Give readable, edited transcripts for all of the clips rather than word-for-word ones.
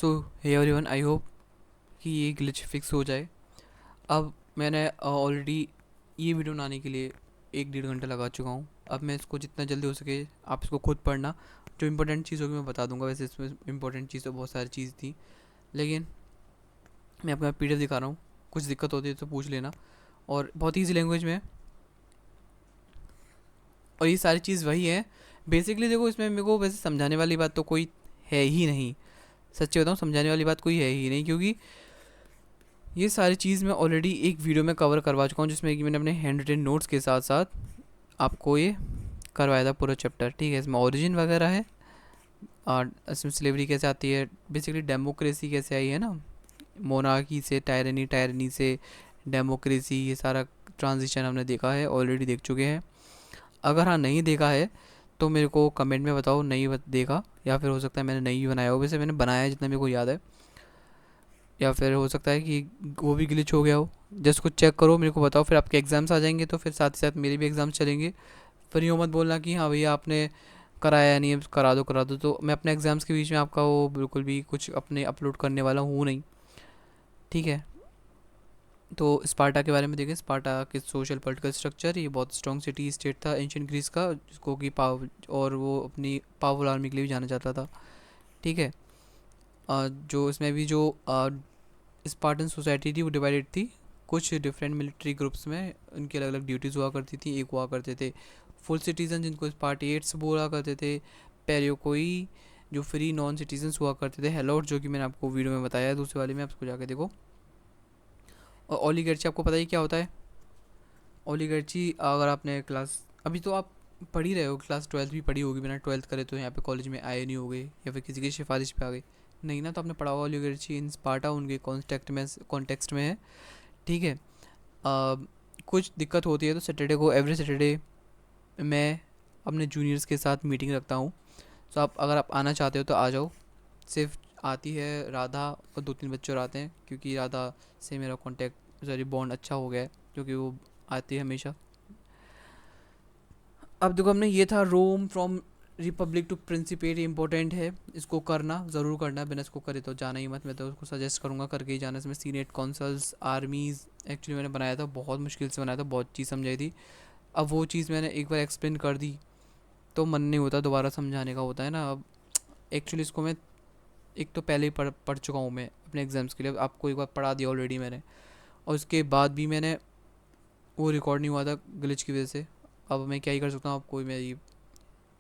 So hey everyone, I hope कि ये glitch fix हो जाए। अब मैंने ऑलरेडी ये वीडियो बनाने के लिए 1-1.5 घंटा लगा चुका हूँ। अब मैं इसको जितना जल्दी हो सके, आप इसको खुद पढ़ना। जो इम्पोर्टेंट चीज़ होगी मैं बता दूंगा। वैसे इसमें इम्पोर्टेंट चीज़ तो बहुत सारी चीज़ थी, लेकिन मैं आपको PDF दिखा रहा हूँ। कुछ दिक्कत होती है तो पूछ लेना। और बहुत ईजी लैंग्वेज में है, और ये सारी चीज़ वही है। बेसिकली देखो, इसमें मेरे को वैसे समझाने वाली बात तो कोई है ही नहीं। सच्ची बताऊँ, समझाने वाली बात कोई है ही नहीं, क्योंकि ये सारी चीज़ मैं ऑलरेडी एक वीडियो में कवर करवा चुका हूँ, जिसमें कि मैंने अपने हैंड रिटन नोट्स के साथ साथ आपको ये करवाया था पूरा चैप्टर। ठीक है, इसमें ओरिजिन वगैरह है, और इसमें स्लेवरी कैसे आती है, बेसिकली डेमोक्रेसी कैसे आई है ना, मोनार्की से टायरनी, टायरनी से डेमोक्रेसी, ये सारा ट्रांजिशन हमने देखा है, ऑलरेडी देख चुके हैं। अगर हाँ नहीं देखा है तो मेरे को कमेंट में बताओ नहीं देखा, या फिर हो सकता है मैंने नहीं भी बनाया हो। वैसे मैंने बनाया है जितना मेरे को याद है, या फिर हो सकता है कि वो भी ग्लिच हो गया हो। जस्ट कुछ चेक करो, मेरे को बताओ। फिर आपके एग्ज़ाम्स आ जाएंगे तो फिर साथ ही साथ मेरे भी एग्ज़ाम्स चलेंगे। फिर यूँ मत बोलना कि हाँ भैया आपने कराया नहीं है, करा दो करा दो। तो मैं अपने एग्ज़ाम्स के बीच में आपका वो बिल्कुल भी कुछ अपने अपलोड करने वाला हूँ नहीं। ठीक है, तो स्पार्टा के बारे में देखें। स्पार्टा के सोशल पॉलिटिकल स्ट्रक्चर, ये बहुत स्ट्रॉन्ग सिटी स्टेट था एंशियंट ग्रीस का, जिसको कि पाव और वो अपनी पावरफुल आर्मी के लिए भी जाना जाता था। ठीक है, जो इसमें भी जो स्पार्टन सोसाइटी थी वो डिवाइडेड थी कुछ डिफरेंट मिलिट्री ग्रुप्स में। उनकी अलग अलग ड्यूटीज़ हुआ करती थी। एक हुआ करते थे फुल सिटीजन, जिनको स्पार्टिएट्स बोला करते थे। पेरियोकोई, जो फ्री नॉन सिटीजन्स हुआ करते थे। हेलोट, जो कि मैंने आपको वीडियो में बताया है दूसरे वाले में, आप उसको जाके देखो। और ओलिगार्ची आपको पता ही क्या होता है। ओलिगार्ची, अगर आपने क्लास, अभी तो आप पढ़ ही रहे हो, क्लास 12th भी पढ़ी होगी। बिना 12th करे तो यहाँ पे कॉलेज में आए नहीं हो गए, या फिर किसी की सिफारिश पे आ गए नहीं ना, तो आपने पढ़ा होगा ओलिगार्ची इन स्पार्टा, उनके कॉन्टेक्स्ट में है। ठीक है, कुछ दिक्कत होती है तो सैटरडे को, एवरी सैटरडे मैं अपने जूनियर्स के साथ मीटिंग रखता हूँ। तो आप अगर आप आना चाहते हो तो आ जाओ। सिर्फ आती है राधा और 2-3 बच्चे और आते हैं, क्योंकि राधा से मेरा कांटेक्ट, सॉरी, बॉन्ड अच्छा हो गया है, क्योंकि वो आती है हमेशा। अब देखो, हमने ये था रोम फ्रॉम रिपब्लिक टू प्रिंसिपेट, इंपॉर्टेंट है, इसको करना ज़रूर करना। बिना इसको करे तो जाना ही मत। मैं तो उसको सजेस्ट करूँगा करके ही जाना। इसमें सीनेट, कौंसल्स, आर्मीज़, एक्चुअली मैंने बनाया था, बहुत मुश्किल से बनाया था, बहुत चीज़ समझाई थी। अब वो चीज़ मैंने एक बार एक्सप्लेन कर दी तो मन नहीं होता दोबारा समझाने का, होता है ना। अब एक्चुअली इसको मैं एक तो पहले ही पढ़ चुका हूँ मैं अपने एग्ज़ाम्स के लिए। आपको एक बार पढ़ा दिया ऑलरेडी मैंने, और उसके बाद भी मैंने वो रिकॉर्ड नहीं हुआ था ग्लिच की वजह से। अब मैं क्या ही कर सकता हूँ, आपको मैं ये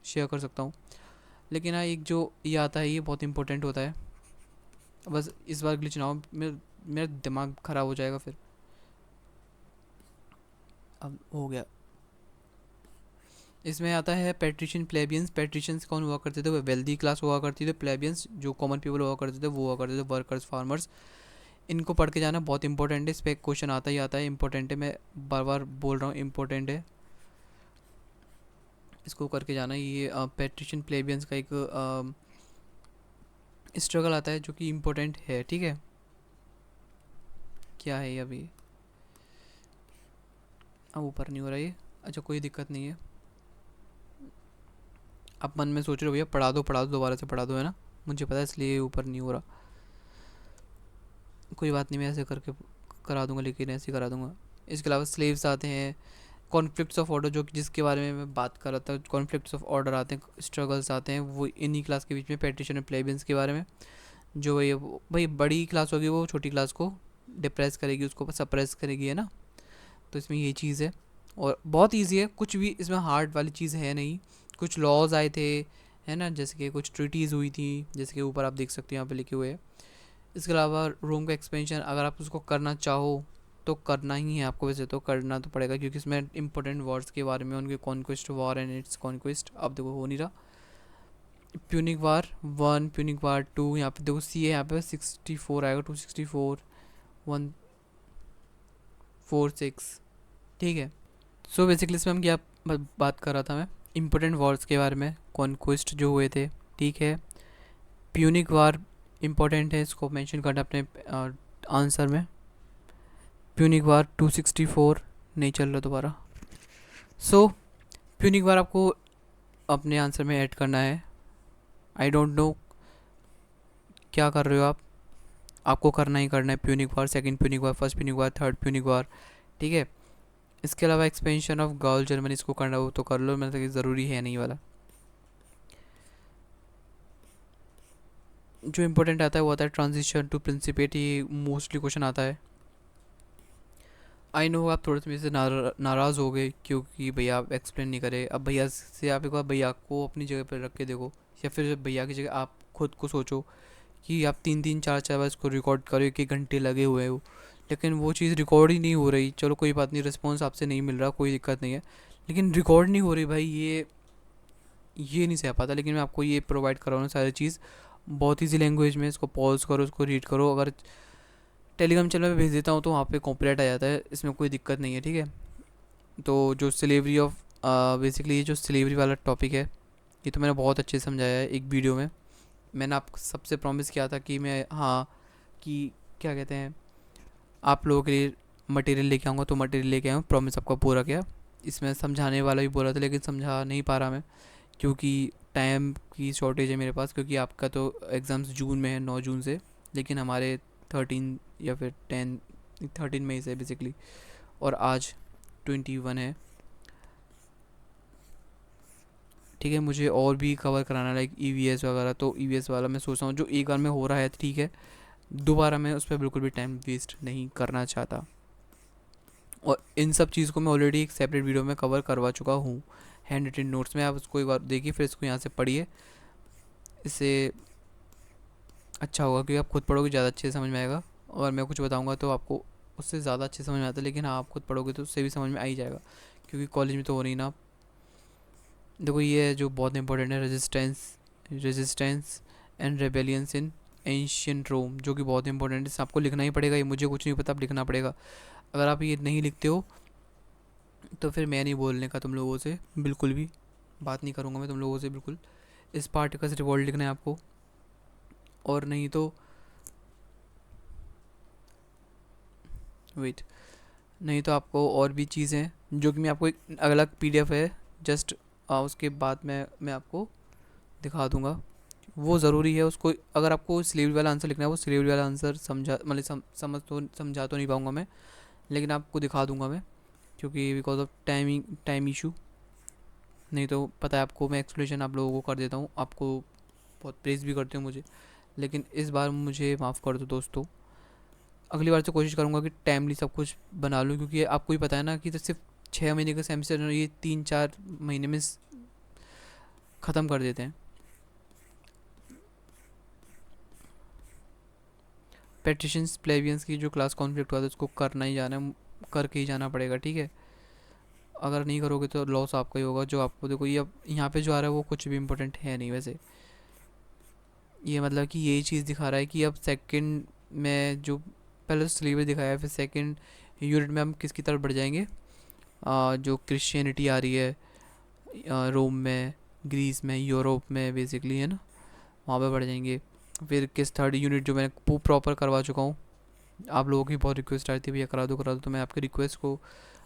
शेयर कर सकता हूँ। लेकिन हाँ, एक जो ये आता है ये बहुत इंपॉर्टेंट होता है। बस इस बार ग्लिच ना हो, मेरा दिमाग ख़राब हो जाएगा फिर। अब हो गया। इसमें आता है पेट्रिशियन, प्लेबियंस। पेट्रिशियंस कौन हुआ करते थे, वो वेल्दी क्लास हुआ करती थी। प्लेबियंस जो कॉमन पीपल हुआ करते थे, वो हुआ करते थे वर्कर्स, फार्मर्स। इनको पढ़ के जाना बहुत इंपॉर्टेंट है। इस पर क्वेश्चन आता ही आता है, इंपॉर्टेंट है, मैं बार बार बोल रहा हूँ, इंपॉर्टेंट है, इसको करके जाना। ये पेट्रिशियन प्लेबियंस का एक स्ट्रगल आता है जो कि इम्पोर्टेंट है। ठीक है, क्या है ये अभी, अब ऊपर नहीं हो रहा ये। अच्छा, कोई दिक्कत नहीं है। आप मन में सोच रहे हो भैया पढ़ा दो, दोबारा से पढ़ा दो, है ना, मुझे पता है, इसलिए ऊपर नहीं हो रहा। कोई बात नहीं, मैं ऐसे करके करा दूंगा, लेकिन ऐसे ही करा दूंगा। इसके अलावा स्लेव्स आते हैं, कॉन्फ्लिक्ट्स ऑफ ऑर्डर, जो जिसके बारे में मैं बात कर रहा था, कॉन्फ्लिक्ट्स ऑफ ऑर्डर आते हैं, स्ट्रगल्स आते हैं, वो इन्हीं क्लास के बीच में, पेट्रिशियन और प्लेबियंस के बारे में। जो ये भाई बड़ी क्लास होगी वो छोटी क्लास को डिप्रेस करेगी, उसको सप्रेस करेगी, है ना। तो इसमें ये चीज़ है, और बहुत इजी है, कुछ भी इसमें हार्ड वाली चीज़ है नहीं। कुछ लॉज आए थे, है ना, जैसे कि कुछ ट्रीटीज़ हुई थी, जैसे कि ऊपर आप देख सकते हो यहाँ पे लिखे हुए हैं। इसके अलावा रोम का एक्सपेंशन, अगर आप उसको करना चाहो तो करना ही है आपको, वैसे तो करना तो पड़ेगा, क्योंकि इसमें इंपॉर्टेंट वर्ड्स के बारे में, उनके conquest war and it's conquest, अब देखो हो नहीं रहा। प्यूनिक वार 1, प्यूनिक वार 2, यहाँ पे देखो सी है, यहाँ पे 64 आएगा, 264, 146। ठीक है, सो बेसिकली इसमें हम क्या बात कर रहा था मैं, इंपॉर्टेंट वॉर्स के बारे में, कॉन्क्वेस्ट जो हुए थे। ठीक है, प्यूनिक वार इंपॉर्टेंट है, इसको मेंशन करना अपने आंसर में। प्यूनिक वार 264 नहीं चल रहा दोबारा। सो प्यूनिक वार आपको अपने आंसर में ऐड करना है। आई डोंट नो क्या कर रहे हो आप, आपको करना ही करना है प्यूनिक वार, सेकंड प्यूनिक वार, फर्स्ट प्यूनिक वार, थर्ड प्यूनिक वार, ठीक है। इसके अलावा एक्सपेंशन ऑफ गाउल जर्मनी इसको करना हो तो कर लो, मतलब कि ज़रूरी है नहीं वाला। जो इम्पोर्टेंट आता है वो आता है ट्रांजिशन टू प्रिंसिपेट, ये मोस्टली क्वेश्चन आता है। आई नो आप थोड़े से मेरे से नाराज़ हो गए क्योंकि भैया आप एक्सप्लेन नहीं करे। अब भैया से आप एक बार भैया को अपनी जगह पर रख के देखो, या फिर भैया की जगह आप खुद को सोचो कि आप 3-3 4-4 बार इसको रिकॉर्ड करो, 1-1 घंटे लगे हुए हो, लेकिन वो चीज़ रिकॉर्ड ही नहीं हो रही। चलो कोई बात नहीं, रिस्पॉन्स आपसे नहीं मिल रहा, कोई दिक्कत नहीं है, लेकिन रिकॉर्ड नहीं हो रही भाई, ये नहीं सह पाता। लेकिन मैं आपको ये प्रोवाइड कर रहा हूँ सारी चीज़ बहुत ईजी लैंग्वेज में। इसको पॉज करो, इसको रीड करो। अगर टेलीग्राम चैनल पे भेज देता हूँ तो वहाँ पे कॉपीराइट आ जाता है, इसमें कोई दिक्कत नहीं है, ठीक है। तो जो स्लेवरी ऑफ बेसिकली ये जो स्लेवरी वाला टॉपिक है, ये तो मैंने बहुत अच्छे से समझाया है एक वीडियो में। मैंने आप सबसे प्रॉमिस किया था कि मैं, हाँ, कि क्या कहते हैं, आप लोगों के लिए मटेरियल लेके आऊँगा, तो मटेरियल लेके आऊँ, प्रॉमिस आपका पूरा किया। इसमें समझाने वाला भी बोला था, लेकिन समझा नहीं पा रहा मैं क्योंकि टाइम की शॉर्टेज है मेरे पास, क्योंकि आपका तो एग्ज़ाम्स जून में है, 9 जून से, लेकिन हमारे 13 या फिर 13 मई से बेसिकली, और आज 21 है, ठीक है। मुझे और भी कवर कराना है लाइक ईवीएस वगैरह, तो ईवीएस वाला मैं सोच रहा हूँ जो एक बार में हो रहा है ठीक है, दोबारा मैं उस पर बिल्कुल भी टाइम वेस्ट नहीं करना चाहता। और इन सब चीज़ को मैं ऑलरेडी एक सेपरेट वीडियो में कवर करवा चुका हूँ हैंड रिटन नोट्स में। आप उसको एक बार देखिए, फिर इसको यहाँ से पढ़िए, इससे अच्छा होगा क्योंकि आप खुद पढ़ोगे ज़्यादा अच्छे से समझ में आएगा। और मैं कुछ बताऊँगा तो आपको उससे ज़्यादा अच्छे समझ में आता है, लेकिन हाँ, आप खुद पढ़ोगे तो उससे भी समझ में आ ही जाएगा, क्योंकि कॉलेज में तो हो नहीं ना। देखो ये है जो बहुत इंपॉर्टेंट है, resistance and rebellions in ancient Rome, जो कि बहुत इंपॉर्टेंट है। आपको लिखना ही पड़ेगा, ये मुझे कुछ नहीं पता, आप लिखना पड़ेगा। अगर आप ये नहीं लिखते हो तो फिर मैं नहीं बोलने का तुम लोगों से, बिल्कुल भी बात नहीं करूँगा मैं तुम लोगों से बिल्कुल। इस पार्ट का रिवॉल्ट लिखना है आपको, और नहीं तो वेट, नहीं तो आपको और भी चीज़ें जो कि मैं आपको एक अलग पीडीएफ है जस्ट, उसके बाद मैं आपको दिखा दूंगा, वो ज़रूरी है उसको। अगर आपको स्लेवरी वाला आंसर लिखना है, वो स्लेवरी वाला आंसर समझा, मतलब समझा तो नहीं पाऊँगा मैं, लेकिन आपको दिखा दूंगा मैं, क्योंकि बिकॉज ऑफ टाइम इशू। नहीं तो पता है आपको, मैं एक्सप्लेनेशन आप लोगों को कर देता हूँ, आपको बहुत प्रेज़ भी करते हो मुझे, लेकिन इस बार मुझे माफ़ कर दो दोस्तों। अगली बार से कोशिश करूँगा कि टाइमली सब कुछ बना लूँ, क्योंकि आपको ही पता है ना कि तो सिर्फ 6 महीने का सेमेस्टर ये 3-4 महीने में ख़त्म कर देते हैं। पेटिशंस प्लेबियंस की जो क्लास कॉन्फ्लिक्ट हुआ था उसको करना ही जाना है, करके ही जाना पड़ेगा, ठीक है। अगर नहीं करोगे तो लॉस आपका ही होगा। जो आपको देखो, ये अब यहाँ पे जो आ रहा है वो कुछ भी इम्पोर्टेंट है नहीं वैसे। ये मतलब कि यही चीज़ दिखा रहा है कि अब सेकंड में जो पहले तो सिलेबस दिखाया है, फिर सेकंड यूनिट में हम किसकी तरफ बढ़ जाएंगे, जो क्रिश्चियनिटी आ रही है रोम में, ग्रीस में, यूरोप में बेसिकली, है ना, वहाँ पे बढ़ जाएंगे। फिर किस थर्ड यूनिट जो मैंने प्रॉपर करवा चुका हूँ, आप लोगों की बहुत रिक्वेस्ट आई थी भैया करा दो, तो मैं आपकी रिक्वेस्ट को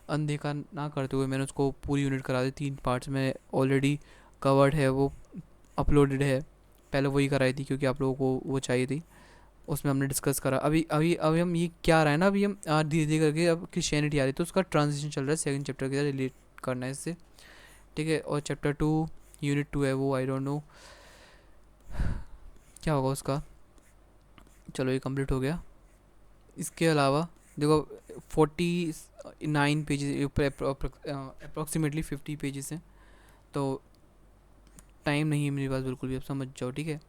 अनदेखा ना करते हुए मैंने उसको पूरी यूनिट करा दी। 3 पार्ट्स में ऑलरेडी कवर्ड है, वो अपलोडेड है। पहले वही कराई थी क्योंकि आप लोगों को वो चाहिए थी, उसमें हमने डिस्कस करा। अभी हम ये क्या आ रहा है ना, अभी हम धीरे धीरे करके अब क्रिश्चियनिटी आ रही है, तो उसका ट्रांजिशन चल रहा है सेकंड चैप्टर के साथ रिलेट करना है इससे, ठीक है। और चैप्टर 2 यूनिट 2 है वो, आई डोंट नो क्या होगा उसका। चलो ये कंप्लीट हो गया। इसके अलावा देखो 49 पेजेस, अप्रॉक्सीमेटली 50 पेजेस हैं, तो टाइम नहीं है मेरे पास बिल्कुल भी, आप समझ जाओ, ठीक है।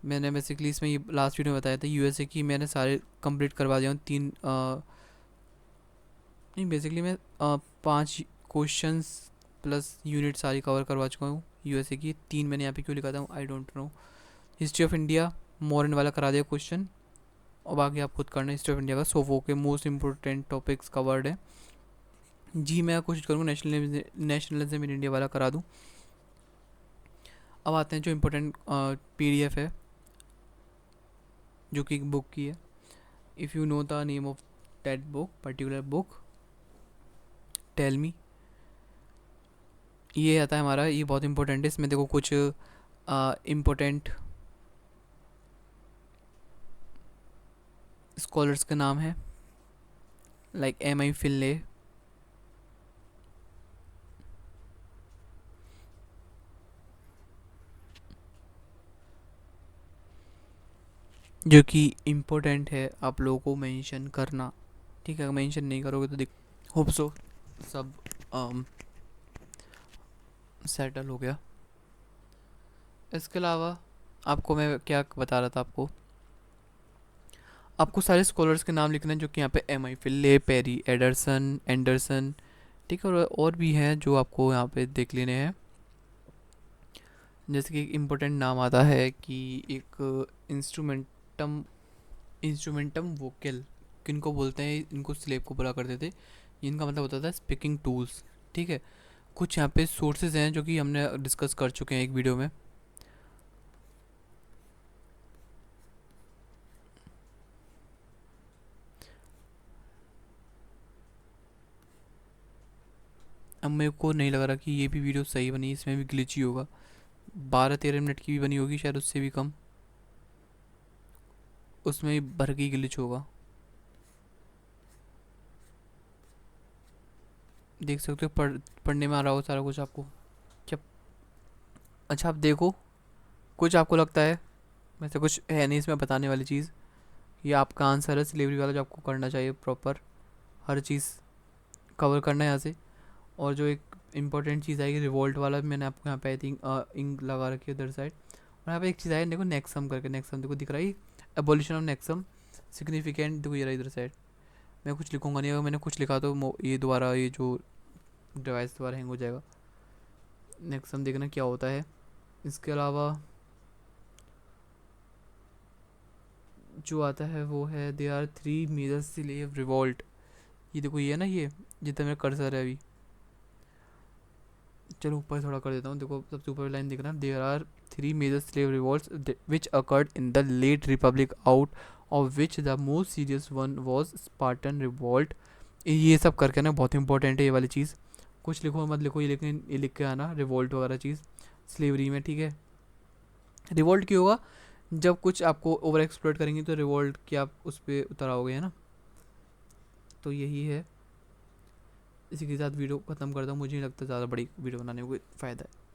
मैंने बेसिकली इसमें ये लास्ट वीडियो में बताया था यूएसए की, मैंने सारे कंप्लीट करवा दिया हूँ। नहीं बेसिकली मैं 5 क्वेश्चंस प्लस यूनिट सारी कवर करवा चुका हूँ यूएसए की। 3 मैंने यहाँ पे क्यों लिखा था, I don't know. History of India modern वाला करा दिया क्वेश्चन, और बाकी आप खुद करना। हिस्ट्री ऑफ इंडिया का सोफो के मोस्ट इंपॉर्टेंट टॉपिक्स कवर्ड है। जी मैं कोशिश करूँगा नेशनलिज्म इन इंडिया वाला करा दूँ। अब आते हैं जो इम्पोर्टेंट पीडीएफ है जो कि एक बुक की है। If you know the name of that book, particular book, tell me. ये आता है हमारा, ये बहुत इंपॉर्टेंट है। इसमें देखो कुछ इम्पोर्टेंट स्कॉलर्स का नाम है लाइक एम आई फिनले, जो कि इम्पोर्टेंट है आप लोगों को मेंशन करना। ठीक है, अगर मेंशन नहीं करोगे तो दिक होप सो सब सेटल हो गया। इसके अलावा आपको मैं क्या बता रहा था, आपको सारे स्कॉलर्स के नाम लिखने हैं जो कि यहाँ पे एम आई फिल्ले, पेरी एडरसन, एंडरसन, ठीक है, और भी हैं जो आपको यहाँ पे देख लेने हैं। जैसे कि एक इम्पोर्टेंट नाम आता है कि एक इंस्ट्रूमेंटम, इंस्ट्रूमेंटम वोकल किनको बोलते हैं, इनको स्लेव को बोला करते थे, इनका मतलब होता था स्पीकिंग टूल्स। ठीक है, कुछ यहाँ पे सोर्सेज हैं जो कि हमने डिस्कस कर चुके हैं एक वीडियो में। अब मेरे को नहीं लग रहा कि ये भी वीडियो सही बनी, इसमें भी ग्लिच ही होगा। 12-13 मिनट की भी बनी होगी शायद, उससे भी कम, उसमें भी भर के ग्लिच होगा। देख सकते हो पढ़ने में आ रहा हो सारा कुछ आपको क्या? अच्छा, आप देखो, कुछ आपको लगता है वैसे कुछ है नहीं इसमें बताने वाली चीज़, ये आपका आंसर है सिलेबरी वाला जो आपको करना चाहिए प्रॉपर, हर चीज़ कवर करना है यहाँ से। और जो एक इम्पॉर्टेंट चीज़ आएगी रिवोल्ट वाला, मैंने आपको यहाँ पे आई थिंक इंक लगा रखी है उधर साइड। और यहाँ पे एक चीज़ आएगी देखो, नेक्सम करके, नेक्सम देखो दिख रहा है, एबोलिशन ऑफ नेक्सम सिग्निफिकेंट, देखो ये रहा इधर साइड। मैं कुछ लिखूंगा नहीं, अगर मैंने कुछ लिखा तो ये दोबारा ये जो डिवाइस दोबारा हैंग हो जाएगा। नेक्सम देखना क्या होता है। इसके अलावा जो आता है वो है there are 3 major slave revolt. ये देखो ये है ना, ये जितना मेरा कर्सर है अभी, चलो ऊपर थोड़ा कर देता हूँ, देखो सबसे ऊपर लाइन दिख रहा है, there are 3 major slave revolts which occurred in the late republic, out of which the most serious one was Spartan revolt. ये सब करके ना बहुत इंपॉर्टेंट है ये वाली चीज़, कुछ लिखो मत लिखो ये, लेकिन ये लिख के आना रिवॉल्ट वगैरह चीज़ स्लेवरी में। ठीक है, रिवॉल्ट क्यों होगा? जब कुछ आपको ओवर एक्सप्लोर करेंगे तो रिवॉल्ट की आप उस पर उतर आओगे, है ना। तो यही है, इसी के साथ वीडियो ख़त्म करता हूँ, मुझे नहीं लगता ज़्यादा बड़ी वीडियो बनाने में कोई फ़ायदा है।